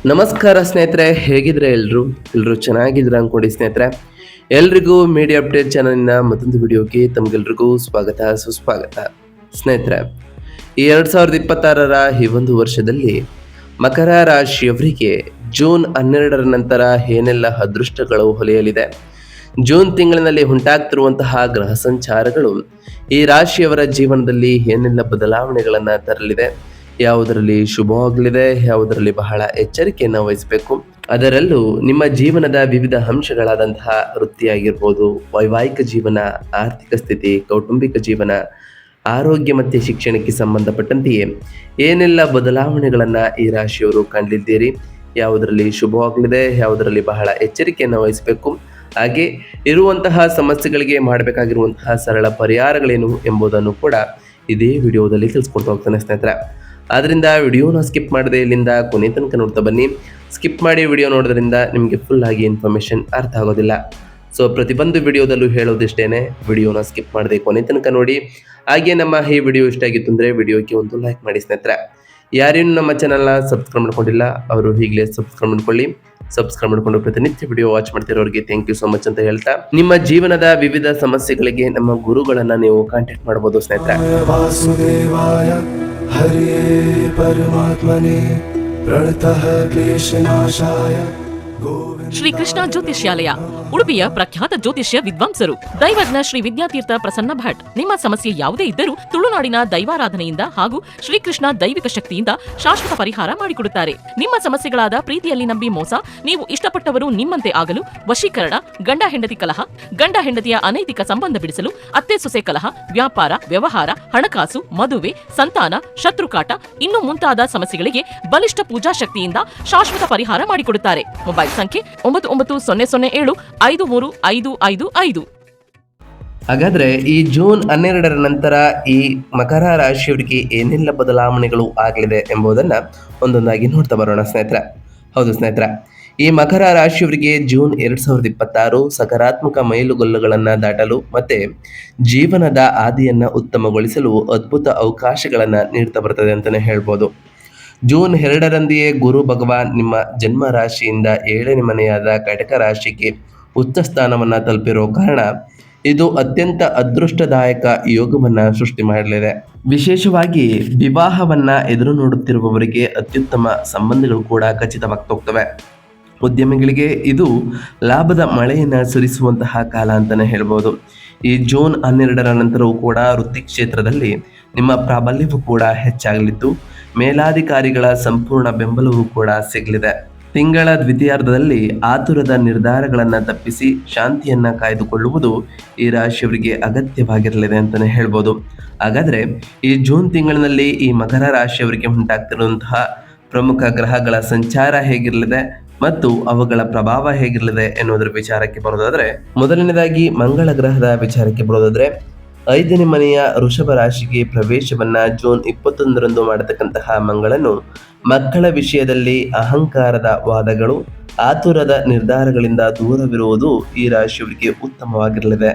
ನಮಸ್ಕಾರ ಸ್ನೇಹಿತರೆ, ಹೇಗಿದ್ರೆ ಎಲ್ಲರೂ ಚೆನ್ನಾಗಿದ್ರ ಅನ್ಕೊಂಡು ಸ್ನೇಹಿತರೆ. ಎಲ್ರಿಗೂ ಮೀಡಿಯಾ ಅಪ್ಡೇಟ್ ಚಾನಲ್ನ ಮತ್ತೊಂದು ವಿಡಿಯೋಗೆ ತಮಗೆಲ್ರಿಗೂ ಸ್ವಾಗತ ಸುಸ್ವಾಗತ. ಸ್ನೇಹಿತರೆ, ಈ 2026ರ ಈ ಒಂದು ವರ್ಷದಲ್ಲಿ ಮಕರ ರಾಶಿಯವರಿಗೆ ಜೂನ್ 12ರ ನಂತರ ಏನೆಲ್ಲ ಅದೃಷ್ಟಗಳು ಹೊಲೆಯಲಿದೆ, ಜೂನ್ ತಿಂಗಳಿನಲ್ಲಿ ಉಂಟಾಗ್ತಿರುವಂತಹ ಗ್ರಹ ಸಂಚಾರಗಳು ಈ ರಾಶಿಯವರ ಜೀವನದಲ್ಲಿ ಏನೆಲ್ಲ ಬದಲಾವಣೆಗಳನ್ನು ತರಲಿದೆ, ಯಾವುದರಲ್ಲಿ ಶುಭವಾಗಲಿದೆ, ಯಾವುದರಲ್ಲಿ ಬಹಳ ಎಚ್ಚರಿಕೆಯನ್ನು ವಹಿಸಬೇಕು, ಅದರಲ್ಲೂ ನಿಮ್ಮ ಜೀವನದ ವಿವಿಧ ಅಂಶಗಳಾದಂತಹ ವೃತ್ತಿಯಾಗಿರ್ಬೋದು, ವೈವಾಹಿಕ ಜೀವನ, ಆರ್ಥಿಕ ಸ್ಥಿತಿ, ಕೌಟುಂಬಿಕ ಜೀವನ, ಆರೋಗ್ಯ ಮತ್ತು ಶಿಕ್ಷಣಕ್ಕೆ ಸಂಬಂಧಪಟ್ಟಂತೆಯೇ ಏನೆಲ್ಲ ಬದಲಾವಣೆಗಳನ್ನು ಈ ರಾಶಿಯವರು ಕಂಡಿದ್ದೀರಿ, ಯಾವುದರಲ್ಲಿ ಶುಭವಾಗಲಿದೆ, ಯಾವುದರಲ್ಲಿ ಬಹಳ ಎಚ್ಚರಿಕೆಯನ್ನು ವಹಿಸಬೇಕು, ಹಾಗೆ ಇರುವಂತಹ ಸಮಸ್ಯೆಗಳಿಗೆ ಮಾಡಬೇಕಾಗಿರುವಂತಹ ಸರಳ ಪರಿಹಾರಗಳೇನು ಎಂಬುದನ್ನು ಕೂಡ ಇದೇ ವಿಡಿಯೋದಲ್ಲಿ ತಿಳಿಸ್ಕೊಡ್ತಾ ಹೋಗ್ತಾನೆ ಸ್ನೇಹಿತರೆ. ಆದ್ದರಿಂದ ವಿಡಿಯೋನ ಸ್ಕಿಪ್ ಮಾಡದೆ ಇಲ್ಲಿಂದ ಕೊನೆ ತನಕ ನೋಡ್ತಾ ಬನ್ನಿ. ಸ್ಕಿಪ್ ಮಾಡಿ ವಿಡಿಯೋ ನೋಡೋದ್ರಿಂದ ನಿಮಗೆ ಫುಲ್ ಆಗಿ ಇನ್ಫಾರ್ಮೇಷನ್ ಅರ್ಥ ಆಗೋದಿಲ್ಲ. ಸೊ ಪ್ರತಿಯೊಂದು ವಿಡಿಯೋದಲ್ಲೂ ಹೇಳೋದಿಷ್ಟೇನೆ, ವಿಡಿಯೋನ ಸ್ಕಿಪ್ ಮಾಡದೆ ಕೊನೆ ತನಕ ನೋಡಿ. ಹಾಗೆ ನಮ್ಮ ಈ ವಿಡಿಯೋ ಇಷ್ಟ ಆಗಿತ್ತು ಅಂದರೆ ವಿಡಿಯೋಕ್ಕೆ ಒಂದು ಲೈಕ್ ಮಾಡಿ ಸ್ನೇಹಿತರೆ. ಯಾರೇನು ನಮ್ಮ ಚಾನಲ್ನ ಸಬ್ಸ್ಕ್ರೈಬ್ ಮಾಡ್ಕೊಂಡಿಲ್ಲ ಅವರು ಈಗಲೇ ಸಬ್ಸ್ಕ್ರೈಬ್ ಮಾಡ್ಕೊಳ್ಳಿ. ಸಬ್ಸ್ಕ್ರೈಬ್ ಮಾಡ್ಕೊಂಡು ಪ್ರತಿನಿತ್ಯ ವಿಡಿಯೋ ವಾಚ್ ಮಾಡ್ತಿರೋರಿಗೆ ಥ್ಯಾಂಕ್ ಯು ಸೊ ಮಚ್ ಅಂತ ಹೇಳ್ತಾ, ನಿಮ್ಮ ಜೀವನದ ವಿವಿಧ ಸಮಸ್ಯೆಗಳಿಗೆ ನಮ್ಮ ಗುರುಗಳನ್ನ ನೀವು ಕಾಂಟ್ಯಾಕ್ಟ್ ಮಾಡಬಹುದು ಸ್ನೇಹಿತರೆ. ಹರೇ ಪರಮಾತ್ಮನೇ ಪ್ರಣತಃ ಕ್ಲೇಶನಾಶಾಯ ಶ್ರೀ ಕೃಷ್ಣ ಜ್ಯೋತಿಷ್ಯಾಲಯ, ಉಡುಪಿಯ ಪ್ರಖ್ಯಾತ ಜ್ಯೋತಿಷ್ಯ ವಿದ್ವಾಂಸರು ದೈವಜ್ಞ ಶ್ರೀ ವಿದ್ಯಾತೀರ್ಥ ಪ್ರಸನ್ನ ಭಟ್. ನಿಮ್ಮ ಸಮಸ್ಯೆ ಯಾವುದೇ ಇದ್ದರೂ ತುಳುನಾಡಿನ ದೈವಾರಾಧನೆಯಿಂದ ಹಾಗೂ ಶ್ರೀಕೃಷ್ಣ ದೈವಿಕ ಶಕ್ತಿಯಿಂದ ಶಾಶ್ವತ ಪರಿಹಾರ ಮಾಡಿಕೊಡುತ್ತಾರೆ. ನಿಮ್ಮ ಸಮಸ್ಯೆಗಳಾದ ಪ್ರೀತಿಯಲ್ಲಿ ನಂಬಿ ಮೋಸ, ನೀವು ಇಷ್ಟಪಟ್ಟವರು ನಿಮ್ಮಂತೆ ಆಗಲು, ವಶೀಕರಣ, ಗಂಡ ಹೆಂಡತಿ ಕಲಹ, ಗಂಡ ಹೆಂಡತಿಯ ಅನೈತಿಕ ಸಂಬಂಧ ಬಿಡಿಸಲು, ಅತ್ತೆ ಸೊಸೆ ಕಲಹ, ವ್ಯಾಪಾರ, ವ್ಯವಹಾರ, ಹಣಕಾಸು, ಮದುವೆ, ಸಂತಾನ, ಶತ್ರುಕಾಟ, ಇನ್ನು ಮುಂತಾದ ಸಮಸ್ಯೆಗಳಿಗೆ ಬಲಿಷ್ಠ ಪೂಜಾ ಶಕ್ತಿಯಿಂದ ಶಾಶ್ವತ ಪರಿಹಾರ ಮಾಡಿಕೊಡುತ್ತಾರೆ. ಮೊಬೈಲ್ ಸಂಖ್ಯೆ 9900753555. ಹಾಗಾದ್ರೆ ಈ ಜೂನ್ 12ರ ನಂತರ ಈ ಮಕರ ರಾಶಿಯವರಿಗೆ ಏನೆಲ್ಲ ಬದಲಾವಣೆಗಳು ಆಗಲಿದೆ ಎಂಬುದನ್ನ ಒಂದೊಂದಾಗಿ ನೋಡ್ತಾ ಬರೋಣ ಸ್ನೇಹಿತರೆ. ಹೌದು ಸ್ನೇಹಿತರೆ, ಈ ಮಕರ ರಾಶಿಯವರಿಗೆ ಜೂನ್ 2026 ಸಕಾರಾತ್ಮಕ ಮೈಲುಗಲ್ಲುಗಳನ್ನು ದಾಟಲು ಮತ್ತೆ ಜೀವನದ ಹಾದಿಯನ್ನ ಉತ್ತಮಗೊಳಿಸಲು ಅದ್ಭುತ ಅವಕಾಶಗಳನ್ನ ನೀಡ್ತಾ ಬರ್ತದೆ ಅಂತಾನೆ ಹೇಳ್ಬೋದು. ಜೂನ್ 2ರಂದಿಯೇ ಗುರು ಭಗವಾನ್ ನಿಮ್ಮ ಜನ್ಮ ರಾಶಿಯಿಂದ 7ನೇ ಮನೆಯಾದ ಕಟಕ ರಾಶಿಗೆ ಉಚ್ಚ ಸ್ಥಾನವನ್ನ ತಲುಪಿರೋ ಕಾರಣ ಇದು ಅತ್ಯಂತ ಅದೃಷ್ಟದಾಯಕ ಯೋಗವನ್ನ ಸೃಷ್ಟಿ ಮಾಡಲಿದೆ. ವಿಶೇಷವಾಗಿ ವಿವಾಹವನ್ನ ಎದುರು ನೋಡುತ್ತಿರುವವರಿಗೆ ಅತ್ಯುತ್ತಮ ಸಂಬಂಧಗಳು ಕೂಡ ಖಚಿತವಾಗ್ತಾ ಹೋಗ್ತವೆ. ಉದ್ಯಮಿಗಳಿಗೆ ಇದು ಲಾಭದ ಮಳೆಯನ್ನು ಸುರಿಸುವಂತಹ ಕಾಲ ಅಂತಾನೆ ಹೇಳ್ಬೋದು. ಈ ಜೂನ್ 12ರ ನಂತರವೂ ಕೂಡ ವೃತ್ತಿ ಕ್ಷೇತ್ರದಲ್ಲಿ ನಿಮ್ಮ ಪ್ರಾಬಲ್ಯವೂ ಕೂಡ ಹೆಚ್ಚಾಗಲಿದ್ದು, ಮೇಲಾಧಿಕಾರಿಗಳ ಸಂಪೂರ್ಣ ಬೆಂಬಲವೂ ಕೂಡ ಸಿಗಲಿದೆ. ತಿಂಗಳ ದ್ವಿತೀಯಾರ್ಧದಲ್ಲಿ ಆತುರದ ನಿರ್ಧಾರಗಳನ್ನು ತಪ್ಪಿಸಿ ಶಾಂತಿಯನ್ನ ಕಾಯ್ದುಕೊಳ್ಳುವುದು ಈ ರಾಶಿಯವರಿಗೆ ಅಗತ್ಯವಾಗಿರಲಿದೆ ಅಂತಾನೆ ಹೇಳ್ಬೋದು. ಹಾಗಾದ್ರೆ ಈ ಜೂನ್ ತಿಂಗಳಿನಲ್ಲಿ ಈ ಮಕರ ರಾಶಿಯವರಿಗೆ ಉಂಟಾಗ್ತಿರುವಂತಹ ಪ್ರಮುಖ ಗ್ರಹಗಳ ಸಂಚಾರ ಹೇಗಿರಲಿದೆ ಮತ್ತು ಅವುಗಳ ಪ್ರಭಾವ ಹೇಗಿರಲಿದೆ ಎನ್ನುವುದರ ವಿಚಾರಕ್ಕೆ ಬರೋದಾದ್ರೆ, ಮೊದಲನೇದಾಗಿ ಮಂಗಳ ಗ್ರಹದ ವಿಚಾರಕ್ಕೆ ಬರೋದಾದ್ರೆ 5ನೇ ಮನೆಯ ವೃಷಭ ರಾಶಿಗೆ ಪ್ರವೇಶವನ್ನ ಜೂನ್ 21ರಂದು ಮಾಡತಕ್ಕಂತಹ ಮಂಗಳನು ಮಕ್ಕಳ ವಿಷಯದಲ್ಲಿ ಅಹಂಕಾರದ ವಾದಗಳು, ಆತುರದ ನಿರ್ಧಾರಗಳಿಂದ ದೂರವಿರುವುದು ಈ ರಾಶಿಯವರಿಗೆ ಉತ್ತಮವಾಗಿರಲಿದೆ.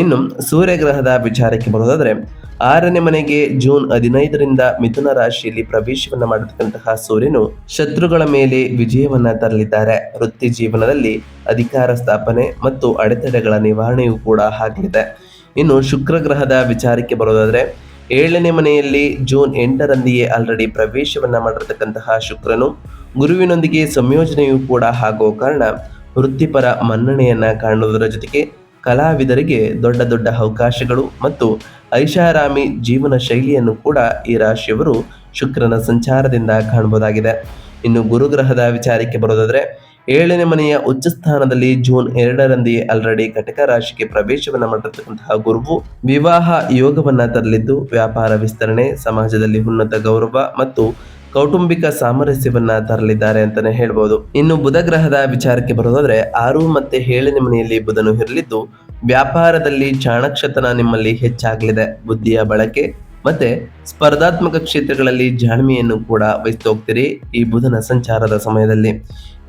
ಇನ್ನು ಸೂರ್ಯಗ್ರಹದ ವಿಚಾರಕ್ಕೆ ಬರೋದಾದ್ರೆ 6ನೇ ಮನೆಗೆ ಜೂನ್ 15ರಿಂದ ಮಿಥುನ ರಾಶಿಯಲ್ಲಿ ಪ್ರವೇಶವನ್ನ ಮಾಡತಕ್ಕಂತಹ ಸೂರ್ಯನು ಶತ್ರುಗಳ ಮೇಲೆ ವಿಜಯವನ್ನ ತರಲಿದ್ದಾರೆ. ವೃತ್ತಿ ಜೀವನದಲ್ಲಿ ಅಧಿಕಾರ ಸ್ಥಾಪನೆ ಮತ್ತು ಅಡೆತಡೆಗಳ ನಿವಾರಣೆಯೂ ಕೂಡ ಆಗಲಿದೆ. ಇನ್ನು ಶುಕ್ರ ಗ್ರಹದ ವಿಚಾರಕ್ಕೆ ಬರೋದಾದ್ರೆ 7ನೇ ಮನೆಯಲ್ಲಿ ಜೂನ್ 8ರಂದಿಯೇ ಆಲ್ರೆಡಿ ಪ್ರವೇಶವನ್ನ ಮಾಡಿರತಕ್ಕಂತಹ ಶುಕ್ರನು ಗುರುವಿನೊಂದಿಗೆ ಸಂಯೋಜನೆಯೂ ಕೂಡ ಆಗೋ ಕಾರಣ ವೃತ್ತಿಪರ ಮನ್ನಣೆಯನ್ನ ಕಾಣುವುದರ ಜೊತೆಗೆ ಕಲಾವಿದರಿಗೆ ದೊಡ್ಡ ದೊಡ್ಡ ಅವಕಾಶಗಳು ಮತ್ತು ಐಷಾರಾಮಿ ಜೀವನ ಶೈಲಿಯನ್ನು ಕೂಡ ಈ ರಾಶಿಯವರು ಶುಕ್ರನ ಸಂಚಾರದಿಂದ ಕಾಣಬಹುದಾಗಿದೆ. ಇನ್ನು ಗುರುಗ್ರಹದ ವಿಚಾರಕ್ಕೆ ಬರೋದಾದ್ರೆ 7ನೇ ಮನೆಯ ಉಚ್ಚ ಸ್ಥಾನದಲ್ಲಿ ಜೂನ್ 2ರಂದೇ ಆಲ್ರೆಡಿ ಕಟಕ ರಾಶಿಗೆ ಪ್ರವೇಶವನ್ನ ಮಾಡಿರ್ತಕ್ಕಂತಹ ಗುರುವು ವಿವಾಹ ಯೋಗವನ್ನ ತರಲಿದ್ದು, ವ್ಯಾಪಾರ ವಿಸ್ತರಣೆ, ಸಮಾಜದಲ್ಲಿ ಉನ್ನತ ಗೌರವ ಮತ್ತು ಕೌಟುಂಬಿಕ ಸಾಮರಸ್ಯವನ್ನ ತರಲಿದ್ದಾರೆ ಅಂತಾನೆ ಹೇಳ್ಬೋದು. ಇನ್ನು ಬುಧ ಗ್ರಹದ ವಿಚಾರಕ್ಕೆ ಬರೋದಾದ್ರೆ 6 ಮತ್ತೆ 7ನೇ ಮನೆಯಲ್ಲಿ ಬುಧನು ಇರಲಿದ್ದು, ವ್ಯಾಪಾರದಲ್ಲಿ ಚಾಣಕ್ಷತನ ನಿಮ್ಮಲ್ಲಿ ಹೆಚ್ಚಾಗಲಿದೆ. ಬುದ್ಧಿಯ ಬಳಕೆ ಮತ್ತೆ ಸ್ಪರ್ಧಾತ್ಮಕ ಕ್ಷೇತ್ರಗಳಲ್ಲಿ ಜಾಣ್ಮೆಯನ್ನು ಕೂಡ ವಹಿಸ್ತಾ ಹೋಗ್ತೀರಿ ಈ ಬುಧನ ಸಂಚಾರದ ಸಮಯದಲ್ಲಿ.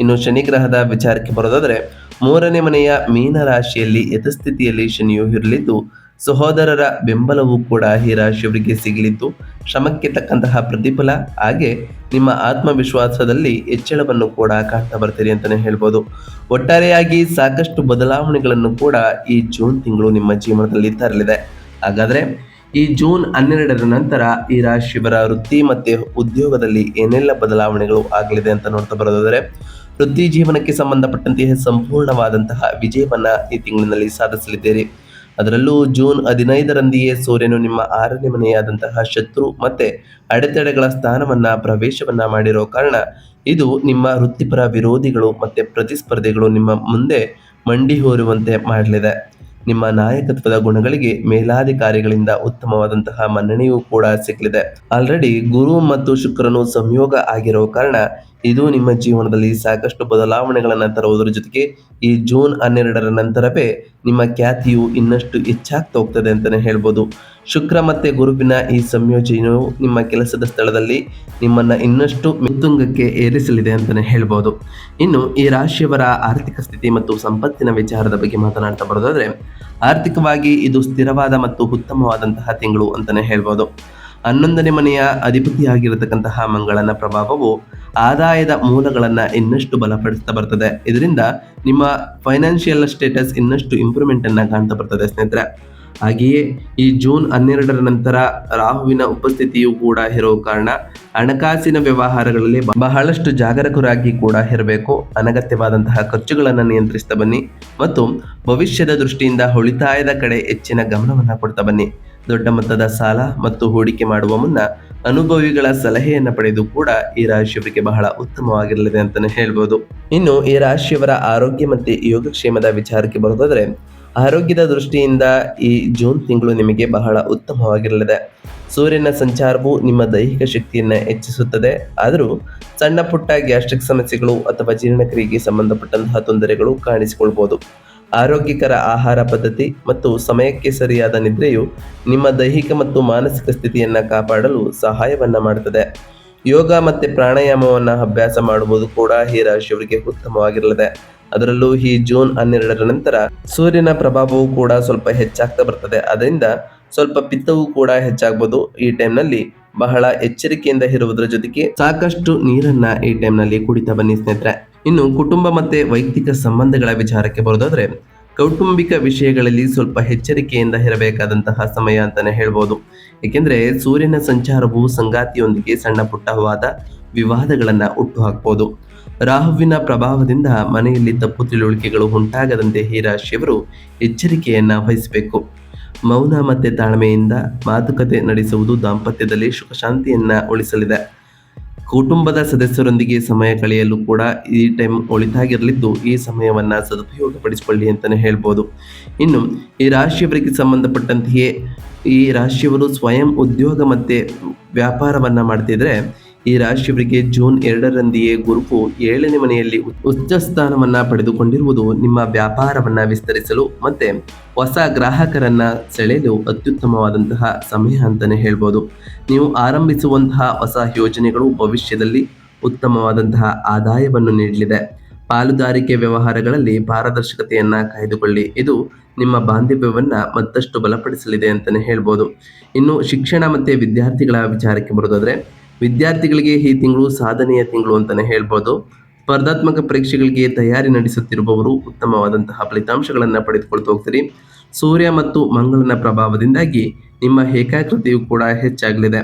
ಇನ್ನು ಶನಿ ಗ್ರಹದ ವಿಚಾರಕ್ಕೆ ಬರೋದಾದ್ರೆ 3ನೇ ಮನೆಯ ಮೀನ ರಾಶಿಯಲ್ಲಿ ಯಥಸ್ಥಿತಿಯಲ್ಲಿ ಶನಿಯು ಇರಲಿದ್ದು, ಸಹೋದರರ ಬೆಂಬಲವೂ ಕೂಡ ಈ ರಾಶಿಯವರಿಗೆ ಸಿಗಲಿದ್ದು, ಶ್ರಮಕ್ಕೆ ತಕ್ಕಂತಹ ಪ್ರತಿಫಲ ಹಾಗೆ ನಿಮ್ಮ ಆತ್ಮವಿಶ್ವಾಸದಲ್ಲಿ ಹೆಚ್ಚಳವನ್ನು ಕೂಡ ಕಾಣ್ತಾ ಬರ್ತೀರಿ ಅಂತಲೇ ಹೇಳ್ಬೋದು. ಒಟ್ಟಾರೆಯಾಗಿ ಸಾಕಷ್ಟು ಬದಲಾವಣೆಗಳನ್ನು ಕೂಡ ಈ ಜೂನ್ ತಿಂಗಳು ನಿಮ್ಮ ಜೀವನದಲ್ಲಿ ತರಲಿದೆ. ಹಾಗಾದರೆ ಈ ಜೂನ್ 12ರ ನಂತರ ಈ ರಾಶಿಯವರ ವೃತ್ತಿ ಮತ್ತು ಉದ್ಯೋಗದಲ್ಲಿ ಏನೆಲ್ಲ ಬದಲಾವಣೆಗಳು ಆಗಲಿದೆ ಅಂತ ನೋಡ್ತಾ ಬರೋದಾದರೆ, ವೃತ್ತಿ ಜೀವನಕ್ಕೆ ಸಂಬಂಧಪಟ್ಟಂತಹ ಸಂಪೂರ್ಣವಾದಂತಹ ವಿಜಯವನ್ನ ಈ ತಿಂಗಳಿನಲ್ಲಿ ಸಾಧಿಸಲಿದ್ದೀರಿ. ಅದರಲ್ಲೂ ಜೂನ್ 15ರಂದಿಯೇ ಸೂರ್ಯನು ನಿಮ್ಮ 6ನೇ ಮನೆಯಾದಂತಹ ಶತ್ರು ಮತ್ತೆ ಅಡೆತಡೆಗಳ ಸ್ಥಾನವನ್ನ ಪ್ರವೇಶವನ್ನ ಮಾಡಿರೋ ಕಾರಣ ಇದು ನಿಮ್ಮ ವೃತ್ತಿಪರ ವಿರೋಧಿಗಳು ಮತ್ತೆ ಪ್ರತಿಸ್ಪರ್ಧಿಗಳು ನಿಮ್ಮ ಮುಂದೆ ಮಂಡಿ ಹೋರುವಂತೆ ಮಾಡಲಿದೆ. ನಿಮ್ಮ ನಾಯಕತ್ವದ ಗುಣಗಳಿಗೆ ಮೇಲಾಧಿಕಾರಿಗಳಿಂದ ಉತ್ತಮವಾದಂತಹ ಮನ್ನಣೆಯೂ ಕೂಡ ಸಿಗಲಿದೆ. ಆಲ್ರೆಡಿ ಗುರು ಮತ್ತು ಶುಕ್ರನು ಸಂಯೋಗ ಆಗಿರೋ ಕಾರಣ ಇದು ನಿಮ್ಮ ಜೀವನದಲ್ಲಿ ಸಾಕಷ್ಟು ಬದಲಾವಣೆಗಳನ್ನು ತರುವುದರ ಜೊತೆಗೆ ಈ ಜೂನ್ 12ರ ನಂತರವೇ ನಿಮ್ಮ ಖ್ಯಾತಿಯು ಇನ್ನಷ್ಟು ಹೆಚ್ಚಾಗ್ತಾ ಹೋಗ್ತದೆ ಅಂತಲೇ ಹೇಳ್ಬೋದು. ಶುಕ್ರ ಮತ್ತೆ ಗುರುವಿನ ಈ ಸಂಯೋಜನೆಯು ನಿಮ್ಮ ಕೆಲಸದ ಸ್ಥಳದಲ್ಲಿ ನಿಮ್ಮನ್ನ ಇನ್ನಷ್ಟು ಉತ್ತುಂಗಕ್ಕೆ ಏರಿಸಲಿದೆ ಅಂತಲೇ ಹೇಳ್ಬೋದು. ಇನ್ನು ಈ ರಾಶಿಯವರ ಆರ್ಥಿಕ ಸ್ಥಿತಿ ಮತ್ತು ಸಂಪತ್ತಿನ ವಿಚಾರದ ಬಗ್ಗೆ ಮಾತನಾಡ್ತಾ ಬರೋದಾದ್ರೆ, ಆರ್ಥಿಕವಾಗಿ ಇದು ಸ್ಥಿರವಾದ ಮತ್ತು ಉತ್ತಮವಾದಂತಹ ತಿಂಗಳು ಅಂತಲೇ ಹೇಳ್ಬೋದು. 11ನೇ ಮನೆಯ ಅಧಿಪತಿಯಾಗಿರತಕ್ಕಂತಹ ಮಂಗಳನ ಪ್ರಭಾವವು ಆದಾಯದ ಮೂಲಗಳನ್ನು ಇನ್ನಷ್ಟು ಬಲಪಡಿಸ್ತಾ ಬರ್ತದೆ. ಇದರಿಂದ ನಿಮ್ಮ ಫೈನಾನ್ಷಿಯಲ್ ಸ್ಟೇಟಸ್ ಇನ್ನಷ್ಟು ಇಂಪ್ರೂವ್ಮೆಂಟ್ ಅನ್ನ ಕಾಣ್ತಾ ಬರ್ತದೆ ಸ್ನೇಹಿತರೆ. ಹಾಗೆಯೇ ಈ ಜೂನ್ 12ರ ನಂತರ ರಾಹುವಿನ ಉಪಸ್ಥಿತಿಯು ಕೂಡ ಇರೋ ಕಾರಣ ಹಣಕಾಸಿನ ವ್ಯವಹಾರಗಳಲ್ಲಿ ಬಹಳಷ್ಟು ಜಾಗರೂಕರಾಗಿ ಕೂಡ ಇರಬೇಕು. ಅನಗತ್ಯವಾದಂತಹ ಖರ್ಚುಗಳನ್ನು ನಿಯಂತ್ರಿಸ್ತಾ ಬನ್ನಿ ಮತ್ತು ಭವಿಷ್ಯದ ದೃಷ್ಟಿಯಿಂದ ಉಳಿತಾಯದ ಕಡೆ ಹೆಚ್ಚಿನ ಗಮನವನ್ನು ಕೊಡ್ತಾ ಬನ್ನಿ. ದೊಡ್ಡ ಮೊತ್ತದ ಸಾಲ ಮತ್ತು ಹೂಡಿಕೆ ಮಾಡುವ ಮುನ್ನ ಅನುಭವಿಗಳ ಸಲಹೆಯನ್ನು ಪಡೆದು ಕೂಡ ಈ ರಾಶಿಯವರಿಗೆ ಬಹಳ ಉತ್ತಮವಾಗಿರಲಿದೆ ಅಂತಾನೆ ಹೇಳ್ಬೋದು. ಇನ್ನು ಈ ರಾಶಿಯವರ ಆರೋಗ್ಯ ಮತ್ತು ಯೋಗಕ್ಷೇಮದ ವಿಚಾರಕ್ಕೆ ಬರೋದಾದ್ರೆ, ಆರೋಗ್ಯದ ದೃಷ್ಟಿಯಿಂದ ಈ ಜೂನ್ ತಿಂಗಳು ನಿಮಗೆ ಬಹಳ ಉತ್ತಮವಾಗಿರಲಿದೆ. ಸೂರ್ಯನ ಸಂಚಾರವು ನಿಮ್ಮ ದೈಹಿಕ ಶಕ್ತಿಯನ್ನು ಹೆಚ್ಚಿಸುತ್ತದೆ. ಆದರೂ ಸಣ್ಣ ಪುಟ್ಟ ಗ್ಯಾಸ್ಟ್ರಿಕ್ ಸಮಸ್ಯೆಗಳು ಅಥವಾ ಜೀರ್ಣಕ್ರಿಯೆಗೆ ಸಂಬಂಧಪಟ್ಟಂತಹ ತೊಂದರೆಗಳು ಕಾಣಿಸಿಕೊಳ್ಬೋದು. ಆರೋಗ್ಯಕರ ಆಹಾರ ಪದ್ಧತಿ ಮತ್ತು ಸಮಯಕ್ಕೆ ಸರಿಯಾದ ನಿದ್ರೆಯು ನಿಮ್ಮ ದೈಹಿಕ ಮತ್ತು ಮಾನಸಿಕ ಸ್ಥಿತಿಯನ್ನು ಕಾಪಾಡಲು ಸಹಾಯವನ್ನ ಮಾಡುತ್ತದೆ. ಯೋಗ ಮತ್ತು ಪ್ರಾಣಾಯಾಮವನ್ನು ಅಭ್ಯಾಸ ಮಾಡುವುದು ಕೂಡ ಈ ರಾಶಿಯವರಿಗೆ ಉತ್ತಮವಾಗಿರಲಿದೆ. ಅದರಲ್ಲೂ ಈ ಜೂನ್ 12ರ ನಂತರ ಸೂರ್ಯನ ಪ್ರಭಾವವು ಕೂಡ ಸ್ವಲ್ಪ ಹೆಚ್ಚಾಗ್ತಾ ಬರ್ತದೆ. ಅದರಿಂದ ಸ್ವಲ್ಪ ಪಿತ್ತವೂ ಕೂಡ ಹೆಚ್ಚಾಗ್ಬೋದು. ಈ ಟೈಮ್ನಲ್ಲಿ ಬಹಳ ಎಚ್ಚರಿಕೆಯಿಂದ ಇರುವುದರ ಜೊತೆಗೆ ಸಾಕಷ್ಟು ನೀರನ್ನ ಈ ಟೈಮ್ನಲ್ಲಿ ಕುಡಿತಾ ಬನ್ನಿ ಸ್ನೇಹಿತರೆ. ಇನ್ನು ಕುಟುಂಬ ಮತ್ತೆ ವೈಯಕ್ತಿಕ ಸಂಬಂಧಗಳ ವಿಚಾರಕ್ಕೆ ಬರೋದಾದ್ರೆ, ಕೌಟುಂಬಿಕ ವಿಷಯಗಳಲ್ಲಿ ಸ್ವಲ್ಪ ಎಚ್ಚರಿಕೆಯಿಂದ ಇರಬೇಕಾದಂತಹ ಸಮಯ ಅಂತಾನೆ ಹೇಳ್ಬೋದು. ಏಕೆಂದ್ರೆ ಸೂರ್ಯನ ಸಂಚಾರವು ಸಂಗಾತಿಯೊಂದಿಗೆ ಸಣ್ಣ ಪುಟ್ಟವಾದ ವಿವಾದಗಳನ್ನ ಹುಟ್ಟು ಹಾಕಬಹುದು. ರಾಹುವಿನ ಪ್ರಭಾವದಿಂದ ಮನೆಯಲ್ಲಿ ತಪ್ಪು ತಿಳುವಳಿಕೆಗಳು ಉಂಟಾಗದಂತೆ ಈ ರಾಶಿಯವರು ಎಚ್ಚರಿಕೆಯನ್ನ ವಹಿಸಬೇಕು. ಮೌನ ಮತ್ತೆ ತಾಳ್ಮೆಯಿಂದ ಮಾತುಕತೆ ನಡೆಸುವುದು ದಾಂಪತ್ಯದಲ್ಲಿ ಸುಖ ಶಾಂತಿಯನ್ನ ಉಳಿಸಲಿದೆ. ಕುಟುಂಬದ ಸದಸ್ಯರೊಂದಿಗೆ ಸಮಯ ಕಳೆಯಲು ಕೂಡ ಈ ಟೈಮ್ ಒಳಿತಾಗಿರಲಿದ್ದು, ಈ ಸಮಯವನ್ನ ಸದುಪಯೋಗಪಡಿಸಿಕೊಳ್ಳಿ ಅಂತಾನೆ ಹೇಳ್ಬೋದು. ಇನ್ನು ಈ ರಾಶಿಯವರಿಗೆ ಸಂಬಂಧಪಟ್ಟಂತೆಯೇ ಈ ರಾಶಿಯವರು ಸ್ವಯಂ ಉದ್ಯೋಗ ಮತ್ತೆ ವ್ಯಾಪಾರವನ್ನ ಮಾಡ್ತಿದ್ರೆ, ಈ ರಾಶಿಯವರಿಗೆ ಜೂನ್ 2ರಂದಿಯೇ ಗುರುವು 7ನೇ ಮನೆಯಲ್ಲಿ ಉಚ್ಚ ಸ್ಥಾನವನ್ನ ಪಡೆದುಕೊಂಡಿರುವುದು ನಿಮ್ಮ ವ್ಯಾಪಾರವನ್ನ ವಿಸ್ತರಿಸಲು ಮತ್ತೆ ಹೊಸ ಗ್ರಾಹಕರನ್ನ ಸೆಳೆಯಲು ಅತ್ಯುತ್ತಮವಾದಂತಹ ಸಮಯ ಅಂತಾನೆ ಹೇಳ್ಬೋದು. ನೀವು ಆರಂಭಿಸುವಂತಹ ಹೊಸ ಯೋಜನೆಗಳು ಭವಿಷ್ಯದಲ್ಲಿ ಉತ್ತಮವಾದಂತಹ ಆದಾಯವನ್ನು ನೀಡಲಿದೆ. ಪಾಲುದಾರಿಕೆ ವ್ಯವಹಾರಗಳಲ್ಲಿ ಪಾರದರ್ಶಕತೆಯನ್ನ ಕಾಯ್ದುಕೊಳ್ಳಿ. ಇದು ನಿಮ್ಮ ಬಾಂಧವ್ಯವನ್ನ ಮತ್ತಷ್ಟು ಬಲಪಡಿಸಲಿದೆ ಅಂತಾನೆ ಹೇಳ್ಬೋದು. ಇನ್ನು ಶಿಕ್ಷಣ ಮತ್ತೆ ವಿದ್ಯಾರ್ಥಿಗಳ ವಿಚಾರಕ್ಕೆ ಬರೋದಾದ್ರೆ, ವಿದ್ಯಾರ್ಥಿಗಳಿಗೆ ಈ ತಿಂಗಳು ಸಾಧನೆಯ ತಿಂಗಳು ಅಂತಾನೆ ಹೇಳ್ಬೋದು. ಸ್ಪರ್ಧಾತ್ಮಕ ಪರೀಕ್ಷೆಗಳಿಗೆ ತಯಾರಿ ನಡೆಸುತ್ತಿರುವವರು ಉತ್ತಮವಾದಂತಹ ಫಲಿತಾಂಶಗಳನ್ನು ಪಡೆದುಕೊಳ್ತಾ ಹೋಗ್ತೀರಿ. ಸೂರ್ಯ ಮತ್ತು ಮಂಗಳನ ಪ್ರಭಾವದಿಂದಾಗಿ ನಿಮ್ಮ ಏಕಾಗ್ರತೆಯು ಕೂಡ ಹೆಚ್ಚಾಗಲಿದೆ.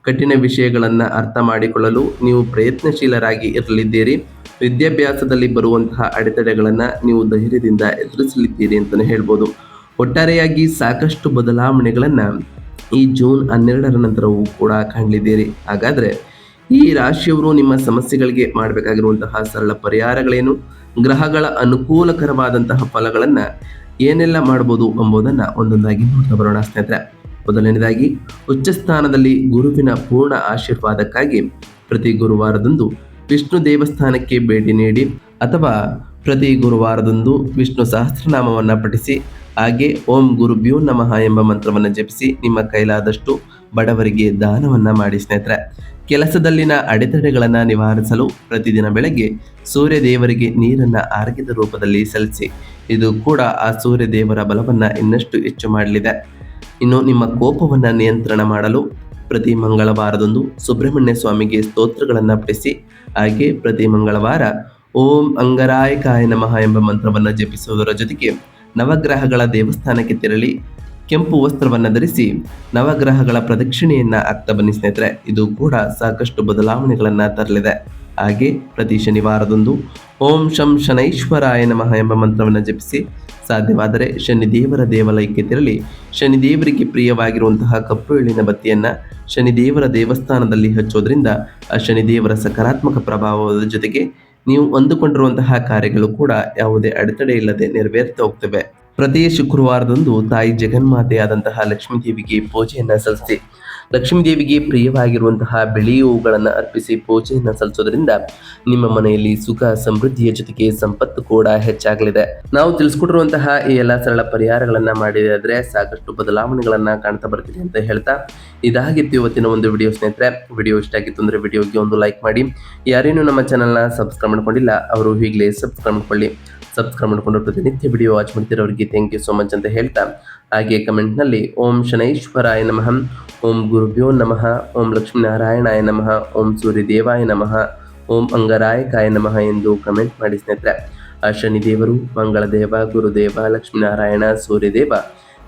ಕಠಿಣ ವಿಷಯಗಳನ್ನು ಅರ್ಥ ಮಾಡಿಕೊಳ್ಳಲು ನೀವು ಪ್ರಯತ್ನಶೀಲರಾಗಿ ಇರಲಿದ್ದೀರಿ. ವಿದ್ಯಾಭ್ಯಾಸದಲ್ಲಿ ಬರುವಂತಹ ಅಡೆತಡೆಗಳನ್ನು ನೀವು ಧೈರ್ಯದಿಂದ ಎದುರಿಸಲಿದ್ದೀರಿ ಅಂತಲೇ ಹೇಳ್ಬೋದು. ಒಟ್ಟಾರೆಯಾಗಿ ಸಾಕಷ್ಟು ಬದಲಾವಣೆಗಳನ್ನು ಈ ಜೂನ್ 12ರ ನಂತರವೂ ಕೂಡ ಕಾಣಲಿದ್ದೀರಿ. ಹಾಗಾದರೆ ಈ ರಾಶಿಯವರು ನಿಮ್ಮ ಸಮಸ್ಯೆಗಳಿಗೆ ಮಾಡಬೇಕಾಗಿರುವಂತಹ ಸರಳ ಪರಿಹಾರಗಳೇನು, ಗ್ರಹಗಳ ಅನುಕೂಲಕರವಾದಂತಹ ಫಲಗಳನ್ನು ಏನೆಲ್ಲ ಮಾಡ್ಬೋದು ಎಂಬುದನ್ನು ಒಂದೊಂದಾಗಿ ನೋಡ್ತಾ ಬರೋಣ ಸ್ನೇಹಿತರೆ. ಮೊದಲನೇದಾಗಿ, ಉಚ್ಚ ಸ್ಥಾನದಲ್ಲಿ ಗುರುವಿನ ಪೂರ್ಣ ಆಶೀರ್ವಾದಕ್ಕಾಗಿ ಪ್ರತಿ ಗುರುವಾರದಂದು ವಿಷ್ಣು ದೇವಸ್ಥಾನಕ್ಕೆ ಭೇಟಿ ನೀಡಿ ಅಥವಾ ಪ್ರತಿ ಗುರುವಾರದಂದು ವಿಷ್ಣು ಸಹಸ್ರನಾಮವನ್ನು ಪಠಿಸಿ, ಹಾಗೆ ಓಂ ಗುರುಭ್ಯೋ ನಮಃ ಎಂಬ ಮಂತ್ರವನ್ನು ಜಪಿಸಿ ನಿಮ್ಮ ಕೈಲಾದಷ್ಟು ಬಡವರಿಗೆ ದಾನವನ್ನ ಮಾಡಿ ಸ್ನೇಹಿತರೆ. ಕೆಲಸದಲ್ಲಿನ ಅಡೆತಡೆಗಳನ್ನು ನಿವಾರಿಸಲು ಪ್ರತಿದಿನ ಬೆಳಗ್ಗೆ ಸೂರ್ಯ ದೇವರಿಗೆ ನೀರನ್ನು ಆರ್ಘ್ಯದ ರೂಪದಲ್ಲಿ ಸಲ್ಲಿಸಿ. ಇದು ಕೂಡ ಆ ಸೂರ್ಯ ದೇವರ ಬಲವನ್ನು ಇನ್ನಷ್ಟು ಹೆಚ್ಚು ಮಾಡಲಿದೆ. ಇನ್ನು ನಿಮ್ಮ ಕೋಪವನ್ನು ನಿಯಂತ್ರಣ ಮಾಡಲು ಪ್ರತಿ ಮಂಗಳವಾರದಂದು ಸುಬ್ರಹ್ಮಣ್ಯ ಸ್ವಾಮಿಗೆ ಸ್ತೋತ್ರಗಳನ್ನು ಪಠಿಸಿ. ಹಾಗೆ ಪ್ರತಿ ಮಂಗಳವಾರ ಓಂ ಅಂಗರಾಯಕಾಯ ನಮಃ ಎಂಬ ಮಂತ್ರವನ್ನು ಜಪಿಸುವುದರ ಜೊತೆಗೆ ನವಗ್ರಹಗಳ ದೇವಸ್ಥಾನಕ್ಕೆ ತೆರಳಿ ಕೆಂಪು ವಸ್ತ್ರವನ್ನು ಧರಿಸಿ ನವಗ್ರಹಗಳ ಪ್ರದಕ್ಷಿಣೆಯನ್ನ ಆಗ್ತಾ ಬನ್ನಿ ಸ್ನೇಹಿತರೆ. ಇದು ಕೂಡ ಸಾಕಷ್ಟು ಬದಲಾವಣೆಗಳನ್ನು ತರಲಿದೆ. ಹಾಗೆ ಪ್ರತಿ ಶನಿವಾರದಂದು ಓಂ ಶಂ ಶನೈಶ್ವರಾಯ ನಮಃ ಎಂಬ ಮಂತ್ರವನ್ನು ಜಪಿಸಿ. ಸಾಧ್ಯವಾದರೆ ಶನಿದೇವರ ದೇವಾಲಯಕ್ಕೆ ತೆರಳಿ ಶನಿದೇವರಿಗೆ ಪ್ರಿಯವಾಗಿರುವಂತಹ ಕಪ್ಪು ಎಳ್ಳಿನ ಬತ್ತಿಯನ್ನು ಶನಿದೇವರ ದೇವಸ್ಥಾನದಲ್ಲಿ ಹಚ್ಚೋದ್ರಿಂದ ಆ ಶನಿದೇವರ ಸಕಾರಾತ್ಮಕ ಪ್ರಭಾವದ ಜೊತೆಗೆ ನೀವು ಅಂದುಕೊಂಡಿರುವಂತಹ ಕಾರ್ಯಗಳು ಕೂಡ ಯಾವುದೇ ಅಡೆತಡೆ ಇಲ್ಲದೆ ನೆರವೇರ್ತಾ ಹೋಗ್ತವೆ. ಪ್ರತಿ ಶುಕ್ರವಾರದಂದು ತಾಯಿ ಜಗನ್ಮಾತೆಯಾದಂತಹ ಲಕ್ಷ್ಮೀ ದೇವಿಗೆ ಪೂಜೆಯನ್ನು ಸಲ್ಲಿಸಿ. ಲಕ್ಷ್ಮೀ ದೇವಿಗೆ ಪ್ರಿಯವಾಗಿರುವಂತಹ ಬಿಳಿ ಹೂಗಳನ್ನು ಅರ್ಪಿಸಿ ಪೂಜೆಯನ್ನು ಸಲ್ಲಿಸೋದ್ರಿಂದ ನಿಮ್ಮ ಮನೆಯಲ್ಲಿ ಸುಖ ಸಮೃದ್ಧಿಯ ಜೊತೆಗೆ ಸಂಪತ್ತು ಕೂಡ ಹೆಚ್ಚಾಗಲಿದೆ. ನಾವು ತಿಳಿಸ್ಕೊಟ್ಟಿರುವಂತಹ ಈ ಎಲ್ಲ ಸರಳ ಪರಿಹಾರಗಳನ್ನು ಮಾಡಿದರೆ ಸಾಕಷ್ಟು ಬದಲಾವಣೆಗಳನ್ನು ಕಾಣ್ತಾ ಬರ್ತಿದೆ ಅಂತ ಹೇಳ್ತಾ ಇದಾಗಿತ್ತು ಇವತ್ತಿನ ಒಂದು ವಿಡಿಯೋ ಸ್ನೇಹಿತರೆ. ವಿಡಿಯೋ ಇಷ್ಟ ಆಗಿತ್ತು ಅಂದರೆ ವಿಡಿಯೋಗೆ ಒಂದು ಲೈಕ್ ಮಾಡಿ. ಯಾರೇನು ನಮ್ಮ ಚಾನಲ್ನ ಸಬ್ಸ್ಕ್ರೈಬ್ ಮಾಡ್ಕೊಂಡಿಲ್ಲ ಅವರು ಈಗಲೇ ಸಬ್ಸ್ಕ್ರೈಬ್ ಮಾಡ್ಕೊಳ್ಳಿ. ಸಬ್ಸ್ಕ್ರೈಬ್ ಮಾಡಿಕೊಂಡು ಪ್ರತಿನಿತ್ಯ ವಿಡಿಯೋ ವಾಚ್ ಮಾಡ್ತಿರೋರಿಗೆ ಥ್ಯಾಂಕ್ ಯು ಸೋ ಮಚ್ ಅಂತ ಹೇಳ್ತಾ, ಹಾಗೆ ಕಮೆಂಟ್ನಲ್ಲಿ ಓಂ ಶನೈಶ್ವರಾಯ ನಮಃ, ಓಂ ಗುರುಭ್ಯೋ ನಮಃ, ಓಂ ಲಕ್ಷ್ಮೀನಾರಾಯಣಾಯ ನಮಃ, ಓಂ ಸೂರ್ಯದೇವಾಯ ನಮಃ, ಓಂ ಅಂಗರಾಯಕಾಯ ನಮಃ ಎಂದು ಕಮೆಂಟ್ ಮಾಡಿ ಸ್ನೇಹಿತರೆ. ಆ ಶನಿದೇವರು, ಮಂಗಳದೇವ, ಗುರುದೇವ, ಲಕ್ಷ್ಮೀನಾರಾಯಣ, ಸೂರ್ಯದೇವ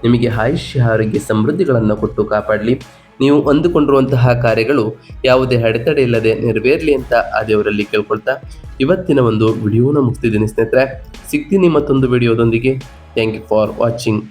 ನಿಮಗೆ ಆಯುಷ್ಯ ಆರೋಗ್ಯ ಸಮೃದ್ಧಿಗಳನ್ನು ಕೊಟ್ಟು ಕಾಪಾಡಲಿ. ನೀವು ಅಂದುಕೊಂಡಿರುವಂತಹ ಕಾರ್ಯಗಳು ಯಾವುದೇ ಅಡೆತಡೆ ಇಲ್ಲದೆ ನೆರವೇರಲಿ ಅಂತ ಆ ದೇವರಲ್ಲಿ ಕೇಳ್ಕೊಳ್ತಾ ಇವತ್ತಿನ ಒಂದು ವಿಡಿಯೋನ ಮುಗಿಸ್ತಿದ್ದೀನಿ ಸ್ನೇಹಿತರೆ. ಸಿಗ್ತೀನಿ ಮತ್ತೊಂದು ವಿಡಿಯೋದೊಂದಿಗೆ. Thank you for watching.